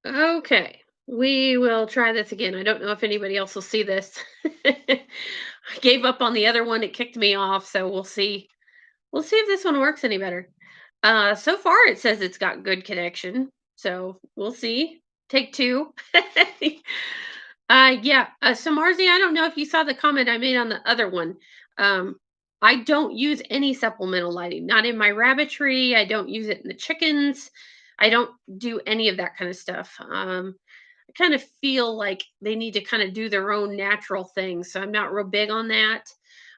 Okay, we will try this again. I don't know if anybody else will see this. I gave up on the other one. It kicked me off, so we'll see. We'll see if this one works any better. So far it says it's got good connection, so we'll see. Take two. Yeah. So Marzi, I don't know if you saw the comment I made on the other one. Um, I don't use any supplemental lighting. Not in my rabbitry. I don't use it in the chickens. I don't do any of that kind of stuff. I kind of feel like they need to kind of do their own natural thing. So I'm not real big on that.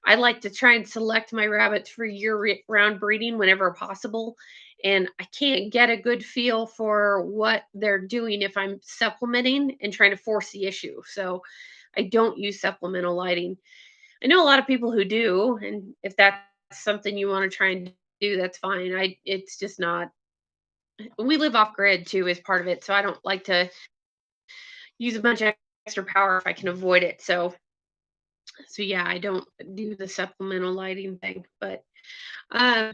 I like to try and select my rabbits for year-round breeding whenever possible. And I can't get a good feel for what they're doing if I'm supplementing and trying to force the issue. So I don't use supplemental lighting. I know a lot of people who do, and if that's something you want to try and do, that's fine. It's just not. We live off grid too, is part of it. So I don't like to use a bunch of extra power if I can avoid it. So yeah, I don't do the supplemental lighting thing. But uh,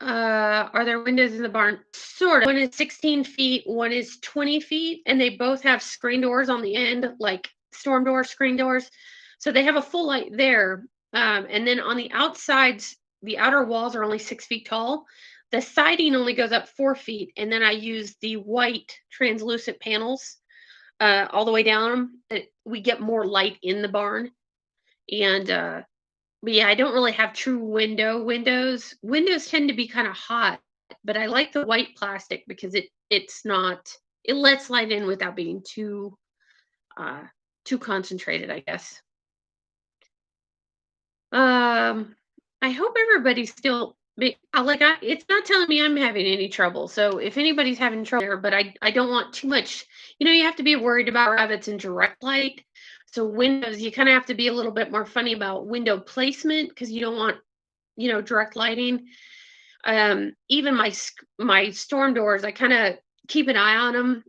are there windows in the barn? Sort of. One is 16 feet, one is 20 feet, and they both have screen doors on the end, like storm door screen doors. So they have a full light there. And then on the outsides, the outer walls are only 6 feet tall. The siding only goes up 4 feet, and then I use the white translucent panels all the way down. We get more light in the barn, and but yeah, I don't really have true windows. Windows tend to be kind of hot, but I like the white plastic because it's not it lets light in without being uh too concentrated, I guess. Um I hope everybody's still it's not telling me I'm having any trouble. So if anybody's having trouble there, but I don't want too much, you have to be worried about rabbits in direct light. So windows, you kind of have to be a little bit more funny about window placement because you don't want, direct lighting. Even my storm doors, I kind of keep an eye on them.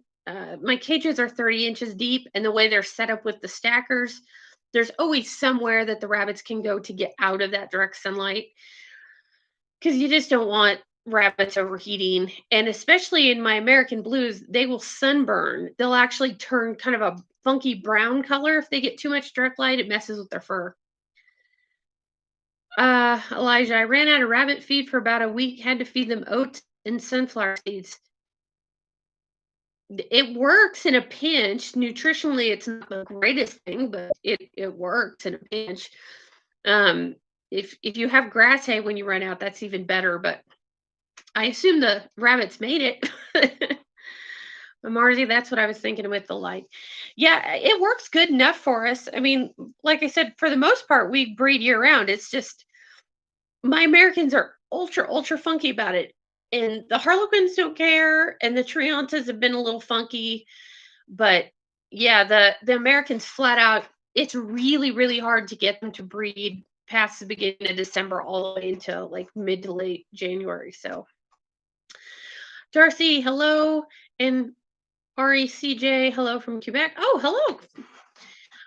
My cages are 30 inches deep, and the way they're set up with the stackers, there's always somewhere that the rabbits can go to get out of that direct sunlight because you just don't want rabbits overheating. And especially in my American blues, they will sunburn. They'll actually turn kind of a funky brown color if they get too much direct light. It messes with their fur. Elijah, I ran out of rabbit feed for about a week, had to feed them oats and sunflower seeds. It works in a pinch. Nutritionally, it's not the greatest thing, but it works in a pinch. Um, if you have grass hay when you run out, that's even better. But I assume the rabbits made it. Marzi, that's what I was thinking with the light. Yeah, it works good enough for us. I mean, like I said, for the most part, we breed year round. It's just my Americans are ultra funky about it. And the Harlequins don't care, and the Triantas have been a little funky, but yeah, the Americans flat out, it's really hard to get them to breed past the beginning of December all the way until like mid to late January. So Darcy, hello, and RECJ, hello from Quebec. Oh, hello.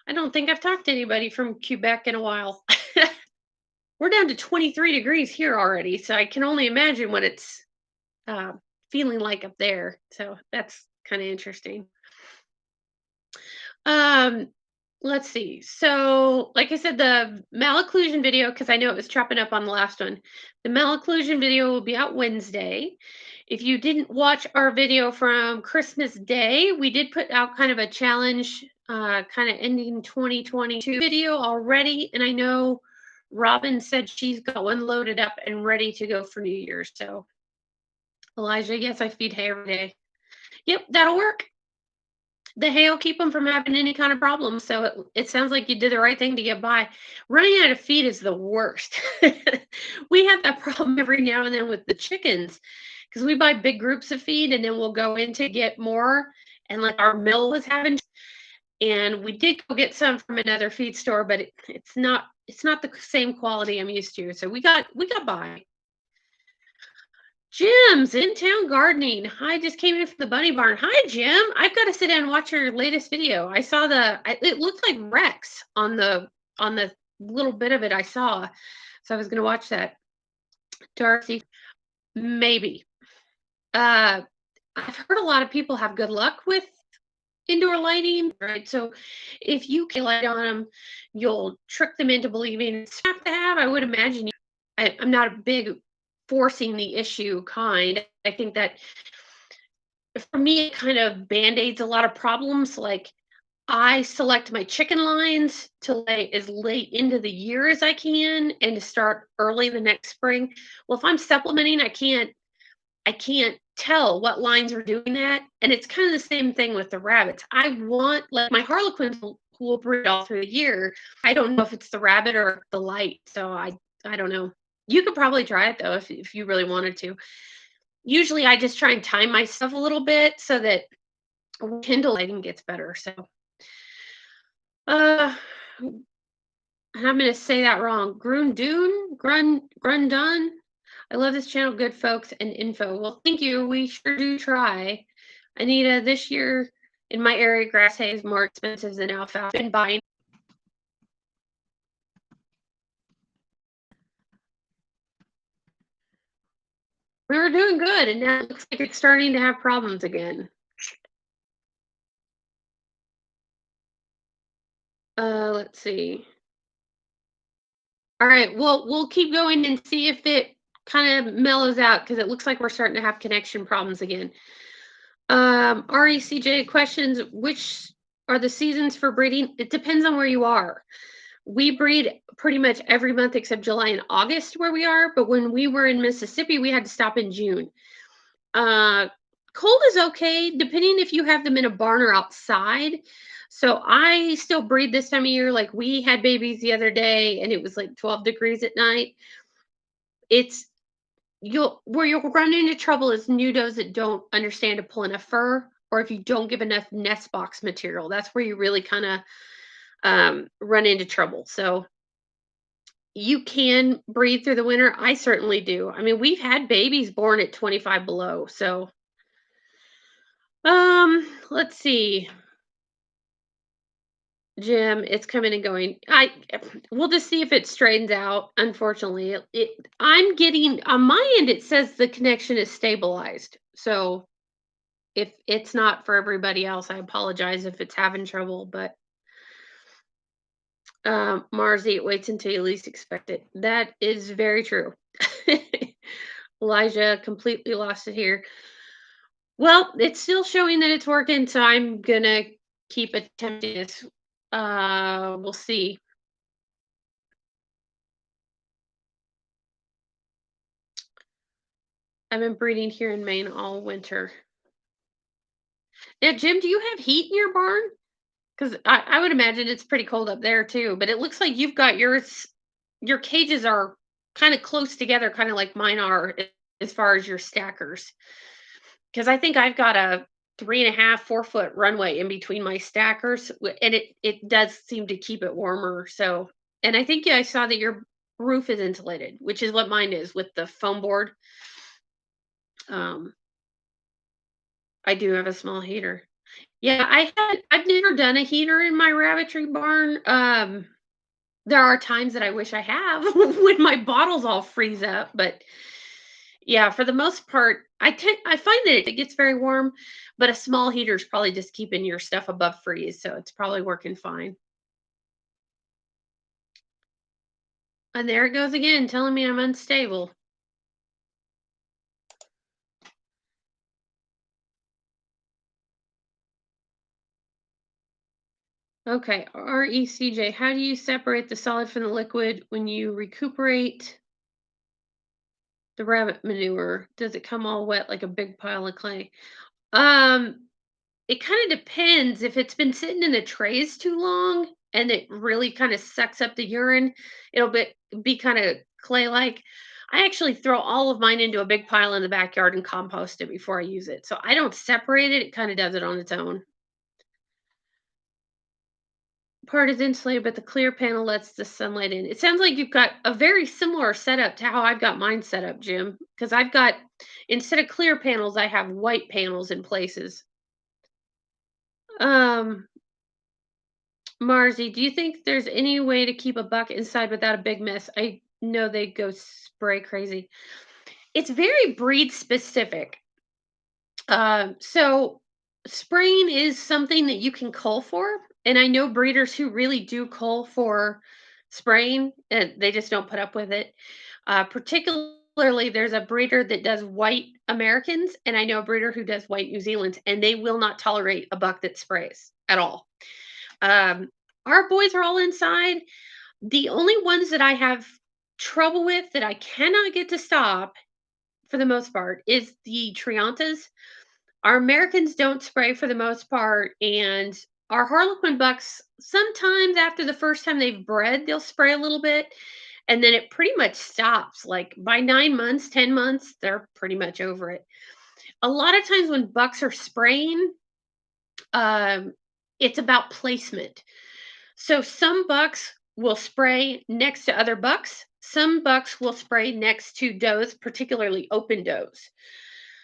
I don't think I've talked to anybody from Quebec in a while. We're down to 23 degrees here already, so I can only imagine what it's uh, feeling like up there. So that's kind of interesting. Um, let's see. So, like I said, the malocclusion video, because I know it was chopping up on the last one, the malocclusion video will be out Wednesday. If you didn't watch our video from Christmas Day, we did put out kind of a challenge, kind of ending 2022 video already. And I know Robin said she's got one loaded up and ready to go for New Year's. So, Elijah, yes, I feed hay every day. Yep, that'll work. The hay will keep them from having any kind of problem. So it sounds like you did the right thing to get by. Running out of feed is the worst. We have that problem every now and then with the chickens because we buy big groups of feed and then we'll go in to get more. And like our mill was having, and we did go get some from another feed store, but it's not the same quality I'm used to. So we got by. Jim's in town gardening. I just came in from the bunny barn. Hi, Jim. I've got to sit down and watch your latest video. I saw it looked like Rex on the little bit of it I saw. So I was going to watch that. Darcy, maybe. Uh, I've heard a lot of people have good luck with indoor lighting, right? So if you can light on them, you'll trick them into believing it's have to have. I would imagine I'm not a big forcing the issue kind. I think that for me, it kind of band-aids a lot of problems. Like I select my chicken lines to lay as late into the year as I can and to start early the next spring. Well, if I'm supplementing, I can't tell what lines are doing that. And it's kind of the same thing with the rabbits. I want like my harlequins will breed all through the year. I don't know if it's the rabbit or the light. So I don't know. You could probably try it though if you really wanted to. Usually I just try and time myself a little bit so that Kindle lighting gets better. So uh and I'm gonna say that wrong. Grundun. I love this channel, good folks and info. Well, thank you. We sure do try. Anita, this year in my area, grass hay is more expensive than alfalfa. Been buying. We were doing good, and now it looks like it's starting to have problems again. Let's see. All right, well, we'll keep going and see if it kind of mellows out because it looks like we're starting to have connection problems again. RECJ questions, which are the seasons for breeding? It depends on where you are. We breed pretty much every month except July and August where we are, but when we were in Mississippi, we had to stop in June. Uh, Cold is okay, depending if you have them in a barn or outside. So I still breed this time of year. Like we had babies the other day and it was like 12 degrees at night. It's you'll run into trouble is nudos that don't understand to pull enough fur, or if you don't give enough nest box material. That's where you really kind of run into trouble. So you can breathe through the winter. I certainly do. I mean, we've had babies born at 25 below. So, let's see. Jim, it's coming and going. We'll just see if it straightens out. Unfortunately, I'm getting on my end. It says the connection is stabilized. So if it's not for everybody else, I apologize if it's having trouble. But Marzi, it waits until you least expect it. That is very true. Elijah completely lost it here. Well, it's still showing that it's working, so I'm gonna keep attempting this. We'll see. I've been breeding here in Maine all winter. Now, Jim, do you have heat in your barn? Because I would imagine it's pretty cold up there too. But it looks like you've got yours. Your cages are kind of close together, kind of like mine are, as far as your stackers. Because I think I've got a 3.5, 4 foot runway in between my stackers, and it does seem to keep it warmer. So, and I think, yeah, I saw that your roof is insulated, which is what mine is with the foam board. Um, I do have a small heater. Yeah, I've never done a heater in my rabbitry barn. There are times that I wish I have when my bottles all freeze up, but yeah, for the most part, I find that it gets very warm, but a small heater is probably just keeping your stuff above freeze, so it's probably working fine. And there it goes again, telling me I'm unstable. Okay, RECJ, how do you separate the solid from the liquid when you recuperate the rabbit manure? Does it come all wet like a big pile of clay? Um, it kind of depends. If it's been sitting in the trays too long and it really kind of sucks up the urine, it'll be kind of clay-like. I actually throw all of mine into a big pile in the backyard and compost it before I use it. So I don't separate it. It kind of does it on its own. Part is insulated, but the clear panel lets the sunlight in. It sounds like you've got a very similar setup to how I've got mine set up, Jim. Because I've got, instead of clear panels, I have white panels in places. Um, Marzi, do you think there's any way to keep a buck inside without a big mess? I know they go spray crazy. It's very breed specific. So spraying is something that you can cull for, and I know breeders who really do cull for spraying, and they just don't put up with it. Particularly, there's a breeder that does white Americans, and I know a breeder who does white New Zealands, and they will not tolerate a buck that sprays at all. Um, our boys are all inside. The only ones that I have trouble with that I cannot get to stop for the most part is the Triantas. Our Americans don't spray for the most part, and our Harlequin bucks, sometimes after the first time they've bred, they'll spray a little bit, and then it pretty much stops. Like by 9 months, 10 months, they're pretty much over it. A lot of times when bucks are spraying, um, it's about placement. So some bucks will spray next to other bucks. Some bucks will spray next to does, particularly open does.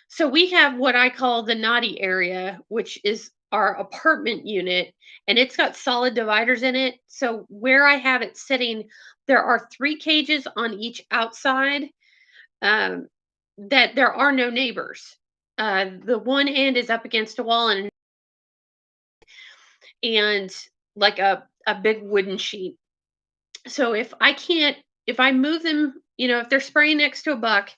So we have what I call the naughty area, which is our apartment unit, and it's got solid dividers in it. So where I have it sitting, there are three cages on each outside, um, that there are no neighbors. The one end is up against a wall and like a big wooden sheet. So if I move them, if they're spraying next to a buck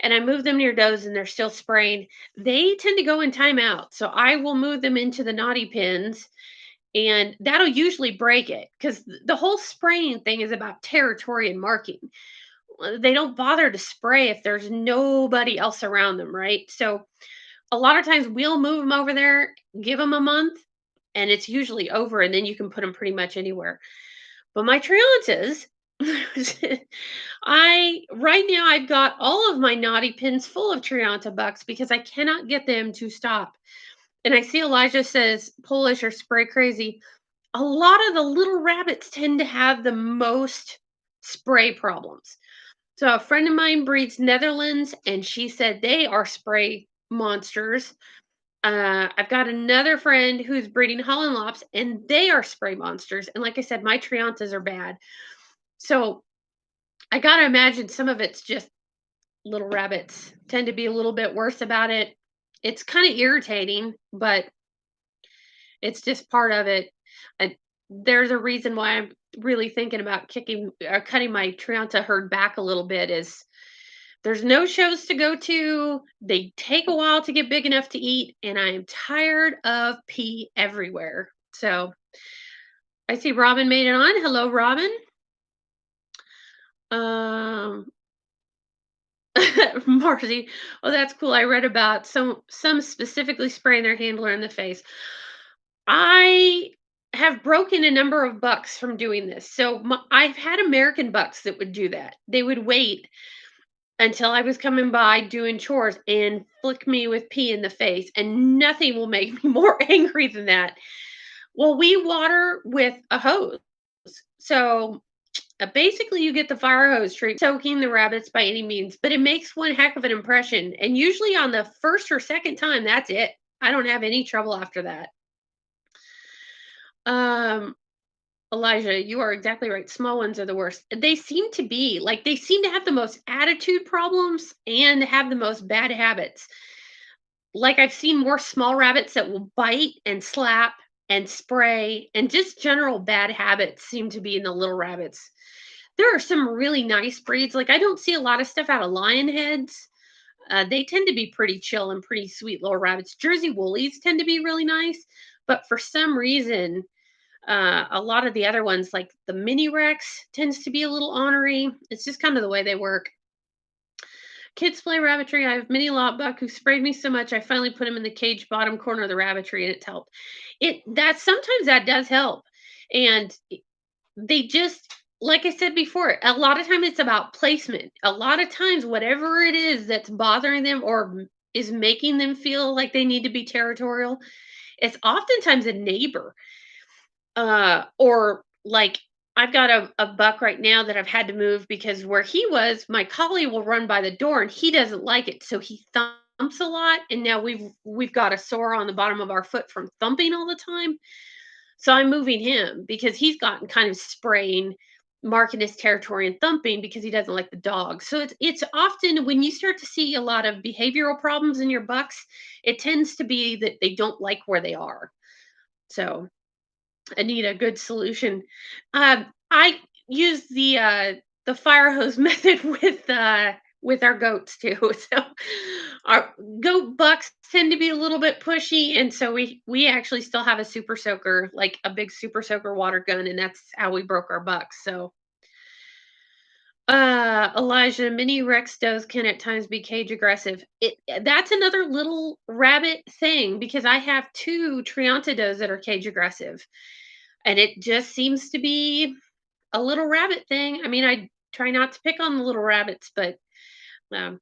and I move them near does and they're still spraying, they tend to go in timeout. So I will move them into the naughty pins, and that'll usually break it because the whole spraying thing is about territory and marking. They don't bother to spray if there's nobody else around them, right? So a lot of times we'll move them over there, give them a month, and it's usually over, and then you can put them pretty much anywhere. But my Triantas, I right now I've got all of my naughty pins full of Trianta bucks because I cannot get them to stop. And I see Elijah says Polish or spray crazy. A lot of the little rabbits tend to have the most spray problems. So a friend of mine breeds Netherlands, and she said they are spray monsters. I've got another friend who's breeding Holland Lops, and they are spray monsters. And like I said, my Triantas are bad. So I gotta imagine some of it's just little rabbits tend to be a little bit worse about it. It's kind of irritating, but it's just part of it. And there's a reason why I'm really thinking about cutting my Trianta herd back a little bit. Is there's no shows to go to. They take a while to get big enough to eat, and I'm tired of pee everywhere. So I see Robin made it on. Hello, Robin. Um, Marcy. Oh, that's cool. I read about some specifically spraying their handler in the face. I have broken a number of bucks from doing this. So I've had American bucks that would do that. They would wait until I was coming by doing chores and flick me with pee in the face, and nothing will make me more angry than that. Well, we water with a hose. So basically, you get the fire hose treat, soaking the rabbits by any means, but it makes one heck of an impression. And usually on the first or second time, that's it. I don't have any trouble after that. Um, Elijah, you are exactly right. Small ones are the worst. They seem to be like they seem to have the most attitude problems and have the most bad habits. Like I've seen more small rabbits that will bite and slap and spray, and just general bad habits seem to be in the little rabbits. There are some really nice breeds. Like I don't see a lot of stuff out of lion heads. They tend to be pretty chill and pretty sweet little rabbits. Jersey woolies tend to be really nice, but for some reason, a lot of the other ones, like the mini Rex, tends to be a little ornery. It's just kind of the way they work. Kids play rabbitry. I have mini lot buck who sprayed me so much I finally put him in the cage bottom corner of the rabbitry, and it's helped. Sometimes that does help. And they just, like I said before, a lot of time it's about placement. A lot of times whatever it is that's bothering them or is making them feel like they need to be territorial, it's oftentimes a neighbor. Or like I've got a buck right now that I've had to move because where he was, my collie will run by the door and he doesn't like it. So he thumps a lot. And now we've got a sore on the bottom of our foot from thumping all the time. So I'm moving him because he's gotten kind of spraying. marking his territory and thumping because he doesn't like the dog. So it's often when you start to see a lot of behavioral problems in your bucks, it tends to be that they don't like where they are. So I need a good solution. I use the fire hose method with our goats too. So our goat bucks tend to be a little bit pushy, and so we actually still have a super soaker, like a big super soaker water gun, and that's how we broke our bucks. So Elijah, mini Rex does can at times be cage aggressive. That's another little rabbit thing because I have two Triantidos that are cage aggressive, and it just seems to be a little rabbit thing. I mean, I try not to pick on the little rabbits, but um,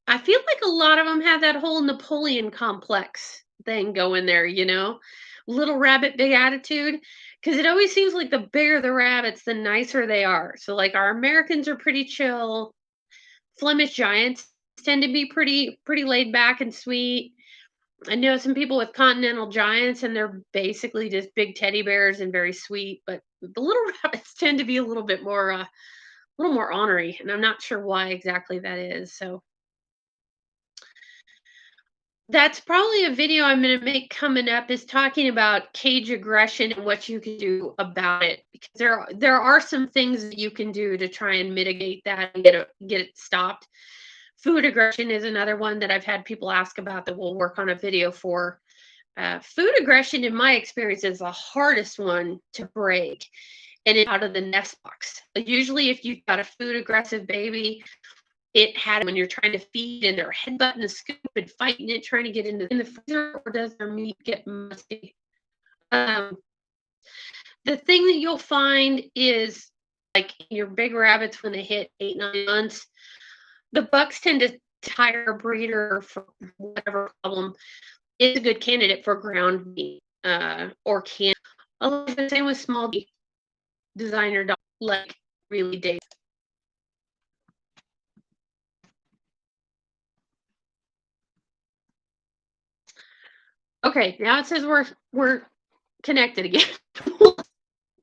I feel like a lot of them have that whole Napoleon complex thing going there. Little rabbit, big attitude. Because it always seems like the bigger the rabbits, the nicer they are. So, like our Americans are pretty chill. Flemish giants tend to be pretty laid back and sweet. I know some people with continental giants, and they're basically just big teddy bears and very sweet. But the little rabbits tend to be a little more ornery, and I'm not sure why exactly that is. So that's probably a video I'm going to make coming up is talking about cage aggression and what you can do about it because there are some things that you can do to try and mitigate that and get it stopped. Food aggression is another one that I've had people ask about that we'll work on a video for. Food aggression, in my experience, is the hardest one to break and it's out of the nest box. Usually, if you've got a food aggressive baby, it had when you're trying to feed and they're headbutting the scoop and fighting it, trying to get in the freezer, or does their meat get musty? Um, the thing that you'll find is like your big rabbits when they hit 8, 9 months, the bucks tend to tire a breeder for whatever problem. It's a good candidate for ground meat or can. The same with small designer dogs, like really big. Okay, now it says we're connected again.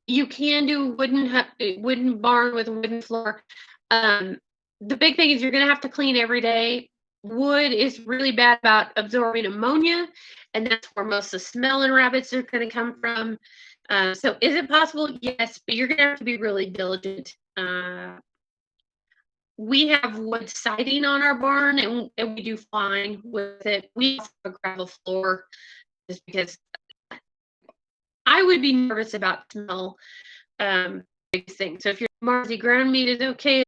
You can do wooden barn with a wooden floor. Um, the big thing is you're gonna have to clean every day. Wood is really bad about absorbing ammonia, and that's where most of the smell in rabbits are gonna come from. So is it possible? Yes, but you're gonna have to be really diligent. We have wood siding on our barn, and we do fine with it. We have a gravel floor just because I would be nervous about smell. Big thing. So if your Marzi ground meat is okay,